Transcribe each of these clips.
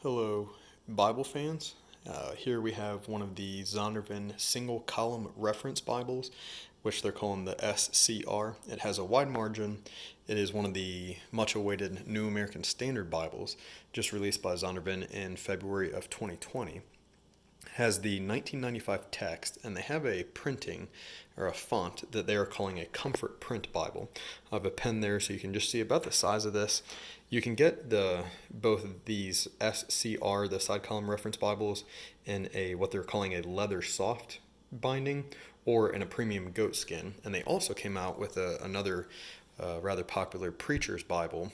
Hello, Bible fans. Here we have one of the Zondervan single column reference Bibles, which they're calling the SCR. It has a wide margin. It is one of the much awaited New American Standard Bibles, just released by Zondervan in February of 2020. Has the 1995 text, and they have a printing or a font that they are calling a Comfort Print Bible. I have a pen there so you can just see about the size of this. You can get both of these SCR, the side column reference Bibles, in a what they're calling a Leathersoft binding or in a premium goat skin. And they also came out with another rather popular Preacher's Bible,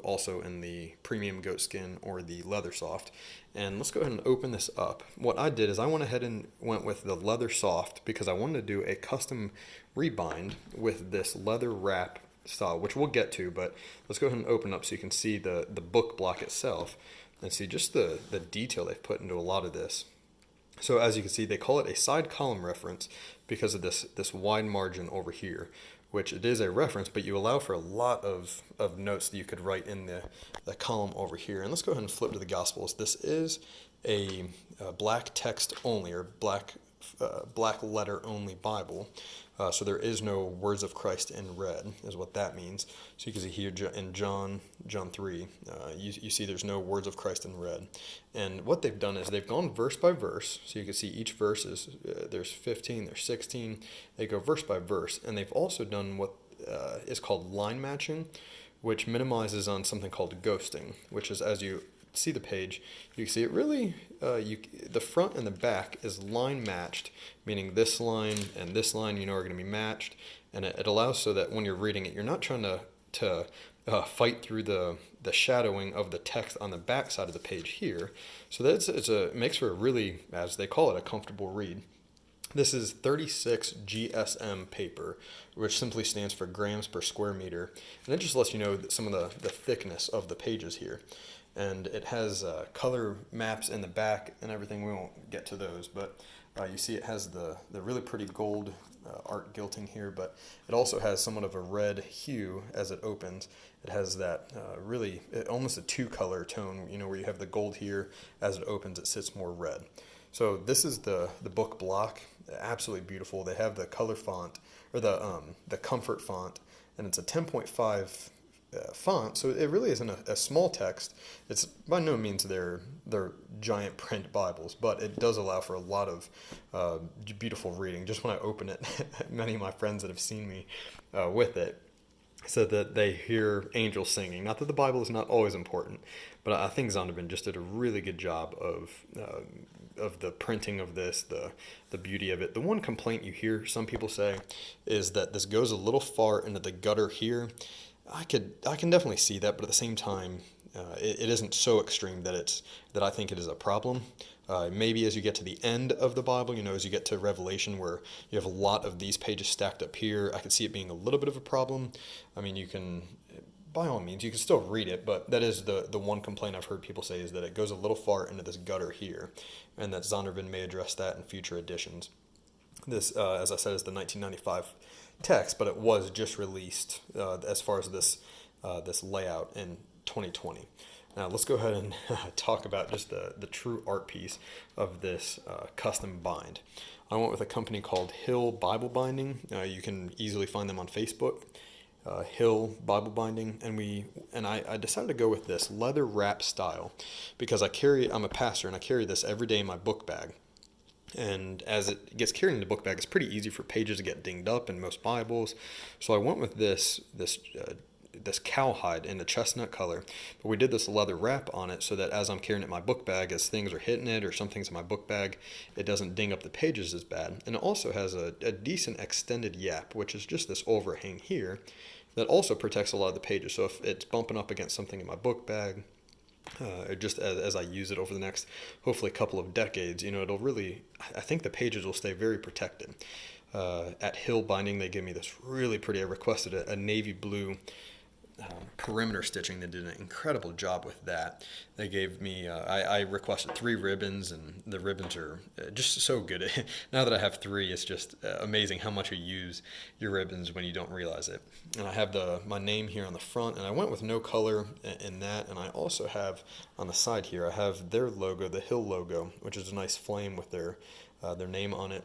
also in the premium goat skin or the Leathersoft. And let's go ahead and open this up. What I did is I went ahead and went with the Leathersoft because I wanted to do a custom rebind with this leather wrap style, which we'll get to, but let's go ahead and open up so you can see the book block itself and see just the detail they've put into a lot of this. So as you can see, they call it a side column reference because of this wide margin over here, which it is a reference, but you allow for a lot of notes that you could write in the column over here. And let's go ahead and flip to the Gospels. This is a black text only or black letter only Bible. So there is no words of Christ in red, is what that means. So you can see here in John 3, you see there's no words of Christ in red. And what they've done is they've gone verse by verse. So you can see each verse is, there's 15, there's 16. They go verse by verse. And they've also done what is called line matching, which minimizes on something called ghosting, which is as you see the page, you can see it really, the front and the back is line matched, meaning this line and this line, are going to be matched, and it allows so that when you're reading it, you're not trying to fight through the shadowing of the text on the back side of the page here. So it makes for a really, as they call it, a comfortable read. This is 36 GSM paper, which simply stands for grams per square meter, and it just lets you know some of the thickness of the pages here. And it has color maps in the back and everything. We won't get to those, but you see it has the really pretty gold art gilting here, but it also has somewhat of a red hue as it opens. It has that really almost a two-color tone, where you have the gold here. As it opens, it sits more red. So this is the book block. Absolutely beautiful. They have the color font, or the comfort font, and it's a 10.5 font, so it really isn't a small text. It's by no means they're giant print Bibles, but it does allow for a lot of beautiful reading. Just when I open it, many of my friends that have seen me with it said that they hear angels singing. Not that the Bible is not always important, but I think Zondervan just did a really good job of the printing of this, the beauty of it. The one complaint you hear some people say is that this goes a little far into the gutter here. I can definitely see that, but at the same time, it isn't so extreme that I think it is a problem. Maybe as you get to the end of the Bible, as you get to Revelation, where you have a lot of these pages stacked up here, I could see it being a little bit of a problem. I mean, you can, by all means, you can still read it, but that is the one complaint I've heard people say is that it goes a little far into this gutter here, and that Zondervan may address that in future editions. This, as I said, is the 1995 text, but it was just released as far as this layout in 2020. Now let's go ahead and talk about just the true art piece of this custom bind. I went with a company called Hill Bible Binding. You can easily find them on Facebook. Hill Bible Binding, and I decided to go with this leather wrap style because I'm a pastor and I carry this every day in my book bag. And as it gets carried in the book bag, it's pretty easy for pages to get dinged up in most Bibles. So I went with this cowhide in the chestnut color, but we did this leather wrap on it so that as I'm carrying it in my book bag, as things are hitting it or something's in my book bag, it doesn't ding up the pages as bad. And it also has a decent extended yapp, which is just this overhang here that also protects a lot of the pages. So if it's bumping up against something in my book bag, just as I use it over the next, hopefully, couple of decades, it'll really, I think the pages will stay very protected. At Hill Binding, they give me this really pretty, I requested a navy blue perimeter stitching. They did an incredible job with that. They gave me, I requested 3 ribbons, and the ribbons are just so good. Now that I have 3, it's just amazing how much you use your ribbons when you don't realize it. And I have my name here on the front, and I went with no color in that. And I also have on the side here, I have their logo, the Hill logo, which is a nice flame with their name on it.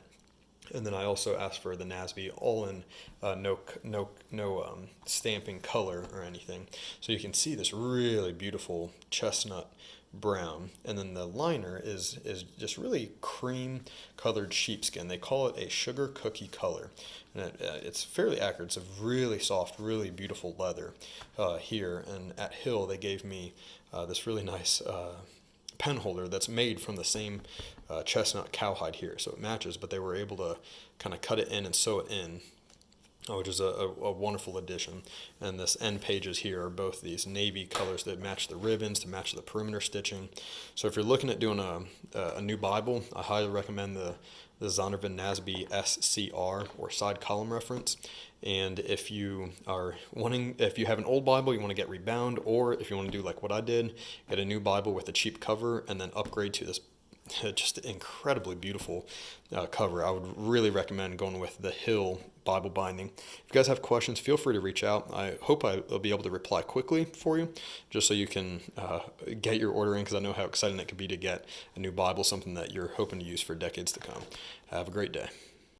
And then I also asked for the NASB all in no stamping color or anything. So you can see this really beautiful chestnut brown. And then the liner is just really cream colored sheepskin. They call it a sugar cookie color. And it's fairly accurate. It's a really soft, really beautiful leather here. And at Hill, they gave me this really nice pen holder that's made from the same chestnut cowhide here, so it matches, but they were able to kind of cut it in and sew it in, which is a wonderful addition. And this end pages here are both these navy colors that match the ribbons to match the perimeter stitching. So if you're looking at doing a new Bible, I highly recommend the Zondervan NASB SCR, or side column reference. And if you have an old Bible, you want to get rebound, or if you want to do like what I did, get a new Bible with a cheap cover and then upgrade to this just incredibly beautiful cover, I would really recommend going with the Hill Bible binding. If you guys have questions, feel free to reach out. I hope I'll be able to reply quickly for you, just so you can get your order in, because I know how exciting it could be to get a new Bible, something that you're hoping to use for decades to come. Have a great day.